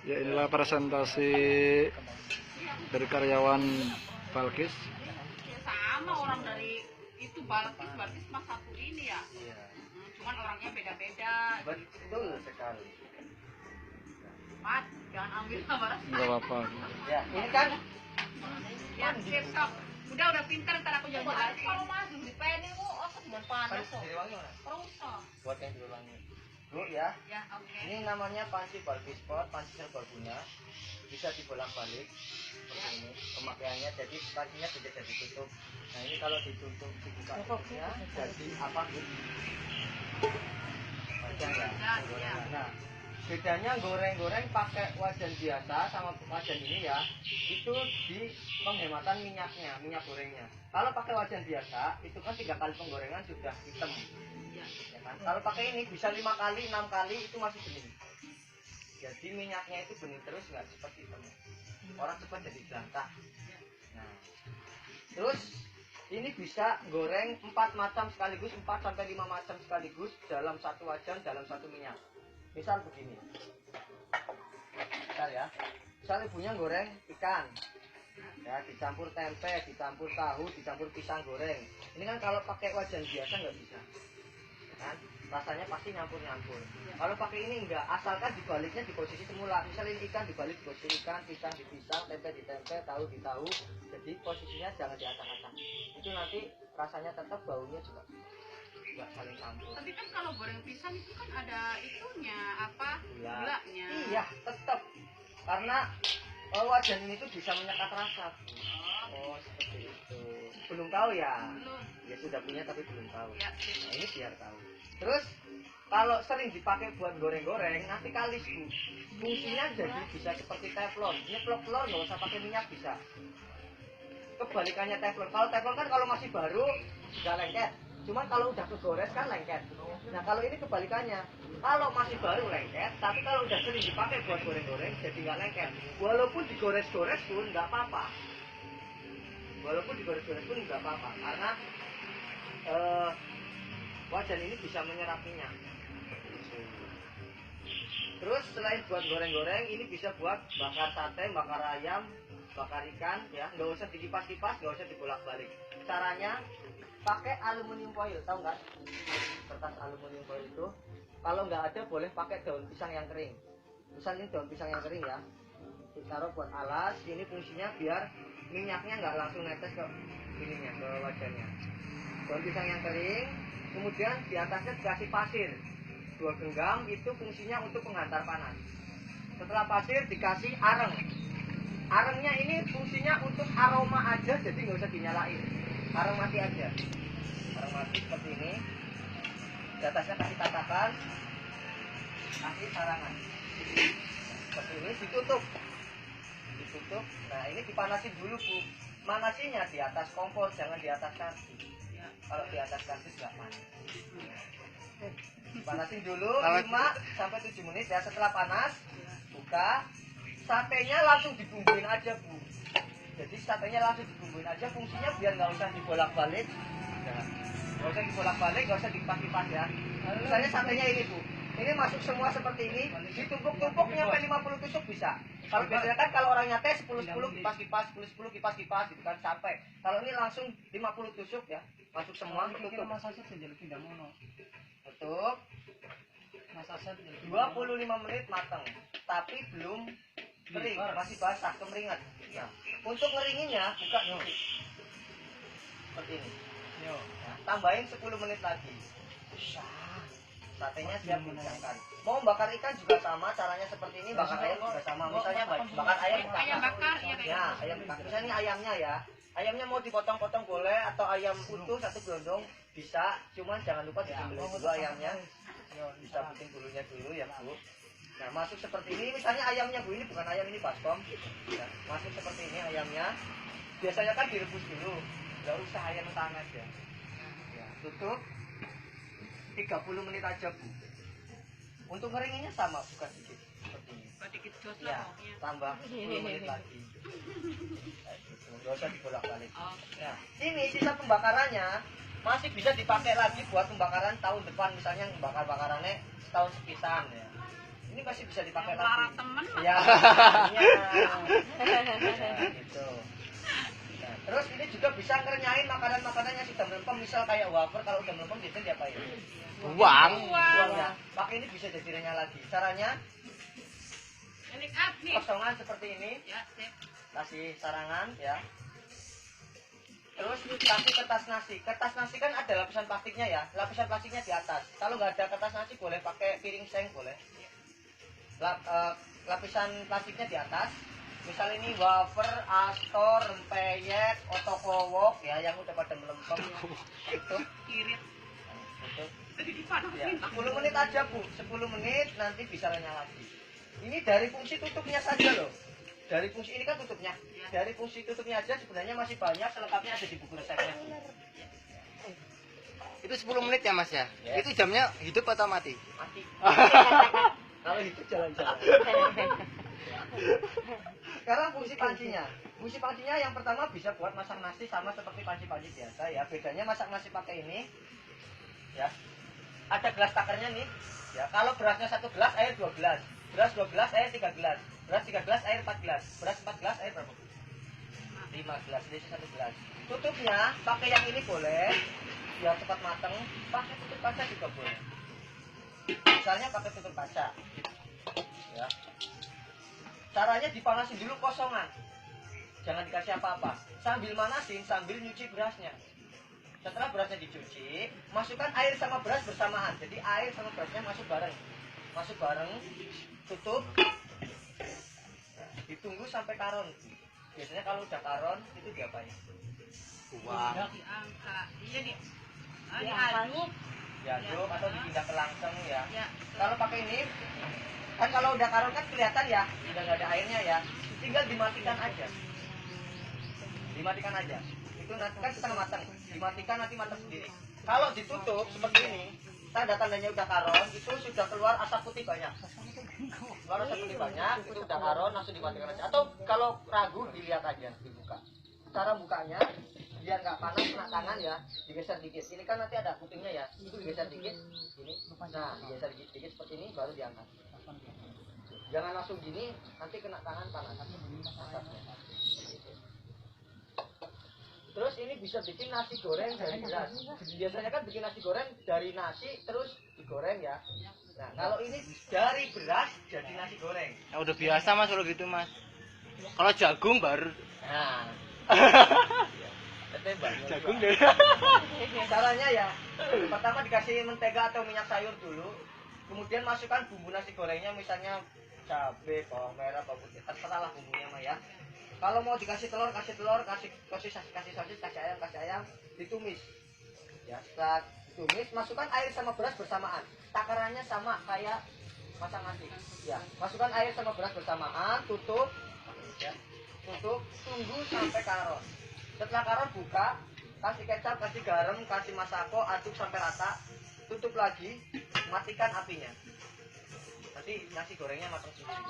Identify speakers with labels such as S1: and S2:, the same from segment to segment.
S1: Ya, inilah presentasi dari karyawan Balkis.
S2: Ya sama orang dari itu Balkis mah satu ini ya. Cuman orangnya beda-beda.
S3: Betul sekali.
S2: Mat, jangan ambil gambar.
S1: Enggak apa-apa.
S3: Ya, ini kan
S2: Ya, besok. Udah pintar, ntar aku jalan-jalan. Kalau maju di penny aku tidak panas kok. Rusak.
S3: Buat yang diulangi. Bu ya.
S2: Ya, oke.
S3: Ini namanya panci Balkis Sport, panci serbaguna. Bisa dibolak-balik seperti ini pemakaiannya. Jadi pancinya tidak jadi tutup. Nah, ini kalau ditutup dibuka tutupnya jadi apa? Panjang ya. Nah, bedanya goreng-goreng pakai wajan biasa sama wajan ini ya, itu di penghematan minyaknya, minyak gorengnya. Kalau pakai wajan biasa, itu kan 3 kali penggorengan sudah hitam. Ya kan? Kalau pakai ini bisa 5 kali, 6 kali itu masih bening. Jadi minyaknya itu bening terus, nggak cepat hitam. Orang cepat jadi jelantah. Nah, terus ini bisa goreng 4 macam sekaligus, 4 sampai 5 macam sekaligus dalam satu wajan, dalam satu minyak. Misal begini, misal ya, misal ibunya goreng ikan, ya dicampur tempe, dicampur tahu, dicampur pisang goreng. Ini kan kalau pakai wajan biasa nggak bisa, kan? Rasanya pasti nyampur-nyampur. Kalau pakai ini enggak, asalkan dibaliknya di posisi semula. Misalnya ikan dibalik di posisi ikan, pisang di pisang, tempe di tempe, tahu di tahu. Jadi posisinya jangan diacak-acak. Itu nanti rasanya tetap, baunya juga nggak saling campur.
S2: Tapi kan kalau goreng pisang itu kan ada itunya apa? Gulanya.
S3: Iya, tetap. Karena wajan ini tuh bisa menyekat rasa. Oh, seperti itu. Belum tahu ya?
S2: Belum.
S3: Ya sudah punya tapi belum tahu.
S2: Ya,
S3: Nah, ini biar tahu. Terus kalau sering dipakai buat goreng-goreng, nanti kalis bu. Fungsinya jadi bisa seperti teflon. Nyeplok telur nggak usah pakai minyak bisa. Kebalikannya teflon. Kalau teflon kan kalau masih baru nggak lengket. Cuman kalau udah kegores kan lengket. Nah kalau ini kebalikannya, kalau masih baru lengket, tapi kalau udah sering dipakai buat goreng-goreng jadi nggak lengket. Walaupun digores-gores pun nggak apa-apa. Walaupun digores-gores pun nggak apa-apa, karena wajan ini bisa menyerap minyak. Terus selain buat goreng-goreng, ini bisa buat bakar sate, bakar ayam, bakar ikan, ya nggak usah dikipas-kipas, nggak usah dibolak-balik. Caranya pakai aluminium foil, tahu nggak? Kertas aluminium foil itu, kalau nggak ada boleh pakai daun pisang yang kering. Misalnya ini daun pisang yang kering ya, ditaruh buat alas. Ini fungsinya biar minyaknya nggak langsung netes ke ininya, ke wajannya. Daun pisang yang kering, kemudian di atasnya dikasih pasir 2 genggam, itu fungsinya untuk penghantar panas. Setelah pasir dikasih areng. Arengnya ini fungsinya untuk aroma aja, jadi nggak usah dinyalain. Areng mati aja. Areng mati seperti ini. Di atasnya kasih tatakan, kasih sarangan. Seperti ini ditutup. Ditutup. Nah ini dipanasin dulu bu. Manasinya di atas kompor, jangan di atas karsi. Kalau di atas karsi nggak panas. Panasin dulu 5 sampai 7 menit ya. Setelah panas, buka. Satenya langsung dibumbuin aja bu. Jadi satenya langsung dibumbuin aja. Fungsinya biar nggak usah dibolak-balik. Nggak usah dibolak-balik, nggak usah dikipas-kipas ya. Misalnya satenya ini bu, ini masuk semua seperti ini. Ditumpuk-tumpuk nyampe 50 tusuk bisa. Kalau biasanya kan kalau orang nyate 10-10 kipas-kipas, 10-10 kipas-kipas gitu kan sampai. Kalau ini langsung 50 tusuk ya, masuk semua. Tutup. Tutup. 25 menit matang, tapi belum kering, masih basah, kemeringat. Nah, untuk ngeringinnya buka nih seperti ini. Nah, tambahin 10 menit lagi. Satenya siap dihidangkan. Mau bakar ikan juga sama, caranya seperti ini. Bakar ayam juga sama. Misalnya bakar ayam
S2: bakar
S3: ya, ayam bakar. Misalnya ayamnya ya, ayamnya mau dipotong-potong boleh, atau ayam utuh 1 gelondong bisa. Cuman jangan lupa disembelih dulu ayamnya. Bisa bikin bulunya dulu ya bu. Nah masuk seperti ini, misalnya ayamnya bu, ini bukan ayam, ini baskom ya, masuk seperti ini ayamnya. Biasanya kan direbus dulu, nggak usah ayam tangan ya. Ya tutup 30 menit aja bu. Untuk ngeringinnya sama, bukan sedikit seperti ini
S2: Dikit jos
S3: ya,
S2: lah pokoknya.
S3: tambah 10 menit lagi. Nggak usah dibolak-balik.
S2: Oh.
S3: Nah ini sisa pembakarannya masih bisa dipakai lagi buat pembakaran tahun depan, misalnya bakarannya setahun sepisan ya. Ini masih bisa dipakai
S2: Yang
S3: lagi.
S2: lara temen mah.
S3: Ya, ya, gitu. Nah, terus ini juga bisa ngeryain makanan-makanan yang sudah melempem, misal kayak wafer. Kalau udah melempem biasanya diapain?
S1: Buang.
S3: Buang ya. Pakai ini bisa jadi renyah lagi. Caranya
S2: Ini up nih.
S3: kosongan seperti ini,
S2: Ya, sip.
S3: kasih sarangan ya. Terus kasih kertas nasi. Kertas nasi kan ada lapisan plastiknya ya. Lapisan plastiknya di atas. Kalau nggak ada kertas nasi boleh pakai piring seng boleh. Lapisan plastiknya di atas. Misal ini wafer, astor, rempeyek, otokowok ya yang udah pada melempem. Itu
S2: Kirit.
S3: tutup.
S2: Tadi dipanasin.
S3: Ya, 10 menit aja Bu. 10 menit nanti bisa renyah lagi. Ini dari fungsi tutupnya saja loh. Dari fungsi ini kan tutupnya. Dari fungsi tutupnya aja sebenarnya masih banyak, selengkapnya ada di buku resepnya.
S4: Itu 10 menit ya Mas ya?
S3: Ya.
S4: Itu jamnya hidup atau mati?
S3: Mati. Kalau itu jalan-jalan. Sekarang fungsi pancinya. Fungsi pancinya yang pertama bisa buat masak nasi sama seperti panci-panci biasa ya. Bedanya masak nasi pakai ini ya. Ada gelas takarnya nih. Ya, kalau berasnya 1 gelas, air 2 gelas. Beras 2 gelas, air 3 gelas. Beras 3 gelas, air 4 gelas. Beras 4 gelas, air berapa? 5 gelas, jadi 1 gelas. Tutupnya pakai yang ini boleh. Biar cepat mateng. Pakai tutup kaca juga boleh. Misalnya pakai tutup kaca. Ya. Caranya dipanasin dulu kosongan. Jangan dikasih apa-apa. Sambil manasin, sambil nyuci berasnya. Setelah berasnya dicuci, masukkan air sama beras bersamaan. Jadi air sama berasnya masuk bareng. Masuk bareng, tutup. Ditunggu sampai karon. Biasanya kalau udah karon, itu diapain?
S4: Buang.
S2: Diangkat. Iya di. Diaduk.
S3: Diaduk atau dipindah ke langseng ya.
S2: Ya.
S3: Kalau pakai ini, kan kalau udah karon kan kelihatan ya, udah nggak ada airnya ya. Tinggal dimatikan aja. Dimatikan aja. Itu nanti kan setengah matang. Dimatikan nanti matang sendiri. Kalau ditutup seperti ini, tanda-tandanya udah karon, itu sudah keluar asap putih banyak. Keluar asap putih banyak, itu udah karon, langsung dimatikan aja. Atau kalau ragu, dilihat aja, dibuka. Cara bukanya, biar nggak panas kena tangan ya, digeser dikit. Ini kan nanti ada kupingnya ya, itu digeser dikit. Ini, nah digeser dikit seperti ini, baru diangkat. Jangan langsung gini, nanti kena tangan panas. Asapnya. Terus ini bisa bikin nasi goreng dari beras. Biasanya kan bikin nasi goreng dari nasi terus digoreng ya. Nah kalau ini dari beras jadi nasi goreng.
S4: Ya, udah biasa Mas kalau gitu Mas. Kalau jagung baru.
S3: Nah,
S4: Jagung deh.
S3: caranya ya, pertama dikasih mentega atau minyak sayur dulu. Kemudian masukkan bumbu nasi gorengnya, misalnya cabai, bawang merah, bawang putih, terserah lah bumbunya mah ya. Kalau mau dikasih telur, kasih sosis, kasih ayam, ditumis. Ya, setelah ditumis, masukkan air sama beras bersamaan. Takarannya sama kayak masak nasi. Ya, masukkan air sama beras bersamaan, tutup. Ya, tutup, tunggu sampai karon. Setelah karon buka, kasih kecap, kasih garam, kasih masako, aduk sampai rata. Tutup lagi, matikan apinya. Nanti nasi gorengnya matang sendiri.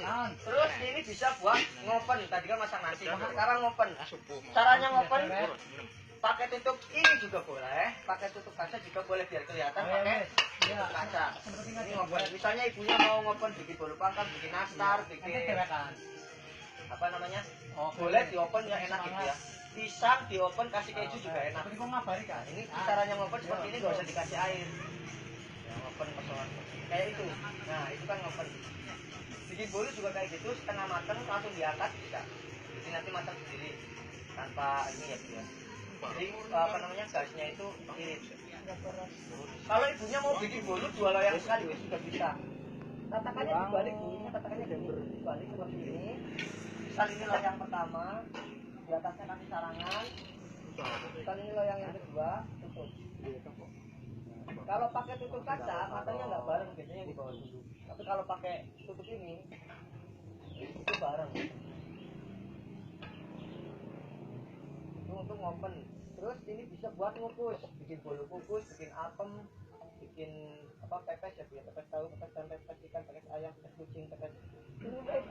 S3: Nah, terus ini bisa buat ngopen. Tadi kan masak nasi, sekarang ngopen. Caranya ngopen, pakai tutup ini juga boleh, pakai tutup kaca juga boleh biar kelihatan pakai tutup kaca. Ini ngopen. Misalnya ibunya mau ngopen bikin bolu panggang, bikin nastar, bikin apa namanya? Boleh diopen ya enak gitu ya. Pisang diopen kasih keju juga enak. Ini caranya ngopen seperti ini, gak usah dikasih air. Ya, ngopen kosongan. Kayak itu. Nah, itu kan ngopen. Bikin bolu juga kayak gitu, setengah matang langsung diangkat bisa. Jadi nanti matang sendiri tanpa ini ya dia. Jadi apa namanya gasnya itu irit. Kalau ibunya mau bikin bolu 2 loyang sekaligus juga bisa. Tatakannya dibalik bulunya, tatakannya dibalik seperti ini. Misal ini loyang pertama, di atasnya kasih sarangan. Misal ini loyang yang kedua, tutup. Kalau pakai tutup kaca, matangnya nggak bareng, biasanya di bawah dulu. Tapi kalau pakai tutup ini, itu bareng. Itu untuk ngopen. Terus ini bisa buat ngukus, bikin bolu kukus, bikin apem, bikin apa pepes ya Bu ya, pepes tahu, pepes tempe, pepes ikan, pepes ayam, pepes kucing, pepes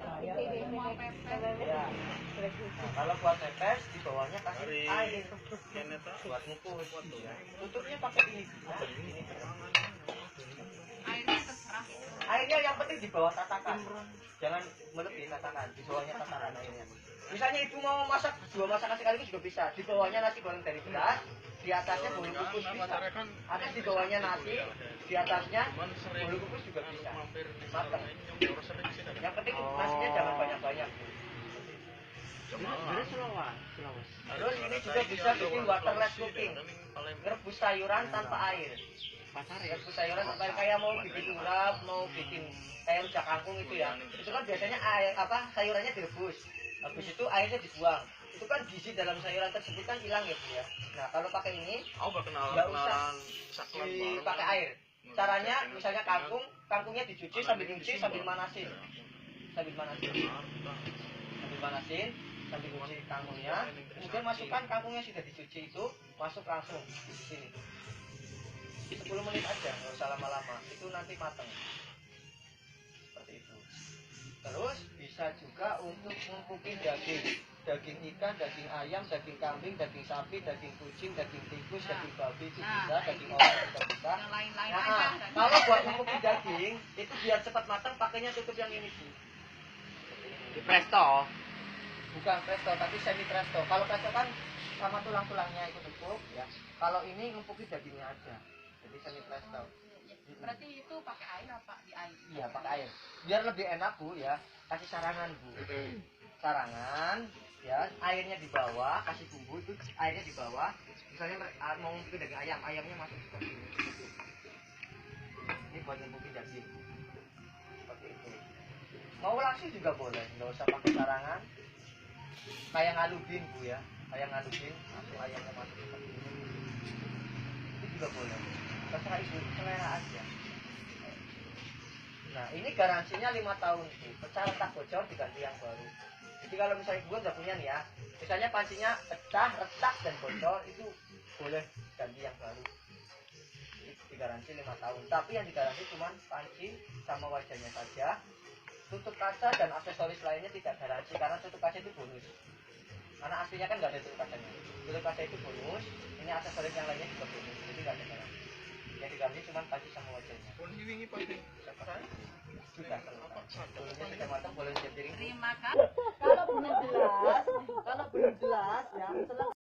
S3: ayam.
S2: Semua pepes.
S3: Ya. Nah, kalau buat pepes di bawahnya kasih air buat ngukus. Ya. Tutupnya pakai ini. Nah, ini.
S2: Airnya terserah.
S3: Airnya yang penting di bawah tatakan. Jangan melebihi tatakan, di bawahnya tatakan airnya. Misalnya ibu mau masak 2 masakan sekaligus juga bisa. Di bawahnya nasi goreng dari beras, di atasnya bolu kukus bisa. Atau di bawahnya nasi, di atasnya bolu kukus juga bisa. Matang. Yang penting nasinya jangan banyak-banyak. Terus ini juga bisa bikin waterless cooking. Rebus sayuran tanpa air. Rebus sayuran tanpa air, kayak mau bikin urap, mau bikin kayak rujak kangkung itu ya. Itu kan biasanya air apa sayurannya direbus. Habis itu airnya dibuang. Itu kan gizi dalam sayuran tersebut kan hilang ya Bu ya. Nah kalau pakai ini nggak usah dipakai air. Caranya misalnya kangkungnya dicuci sambil nyuci sambil manasin. Sambil manasin, sambil nyuci kangkungnya. Kemudian masukkan kangkungnya sudah dicuci itu, masuk langsung di sini. 10 menit aja, nggak usah lama-lama. Itu nanti matang. Seperti itu. Terus bisa juga untuk ngumpukin daging ikan, daging ayam, daging kambing, daging sapi, daging kucing, daging tikus, daging babi itu bisa, daging orang juga bisa.
S2: Yang lain-lain
S3: Nah,
S2: aja.
S3: kalau buat ngumpukin daging itu biar cepat matang pakainya tutup yang ini Bu.
S4: Di presto.
S3: Bukan presto tapi semi presto. Kalau presto kan sama tulang-tulangnya itu tutup ya. Kalau ini ngumpukin dagingnya aja. Jadi semi presto.
S2: Berarti itu pakai air apa di air?
S3: Iya pakai air. Biar lebih enak Bu ya. Kasih sarangan Bu. Sarangan ya, airnya di bawah, kasih bumbu itu airnya di bawah. Misalnya mau ngumpukin daging ayam, ayamnya masuk seperti ini. Ini buat ngumpukin daging. Seperti itu. Mau langsung juga boleh, nggak usah pakai sarangan. Kayak ngalubin Bu ya, kayak ngalubin, langsung ayamnya masuk seperti ini. Itu juga boleh. Terserah ibu, selera aja. Nah ini garansinya 5 tahun Bu. Pecah retak bocor diganti yang baru. Jadi kalau misalnya ibu nggak punya nih ya, misalnya pancinya pecah, retak dan bocor itu boleh ganti yang baru. Itu digaransi 5 tahun. Tapi yang digaransi cuma panci sama wajahnya saja. Tutup kaca dan aksesoris lainnya tidak garansi karena tutup kaca itu bonus. Karena aslinya kan nggak ada tutup kacanya. Tutup kaca itu bonus. Ini aksesoris yang lainnya juga bonus. Jadi nggak ada garansi. Yang diganti cuma panci sama wajahnya. Sudah selesai. Bolunya sudah matang, boleh siap piring.
S2: Terima kasih.
S3: Kalau belum jelas ya,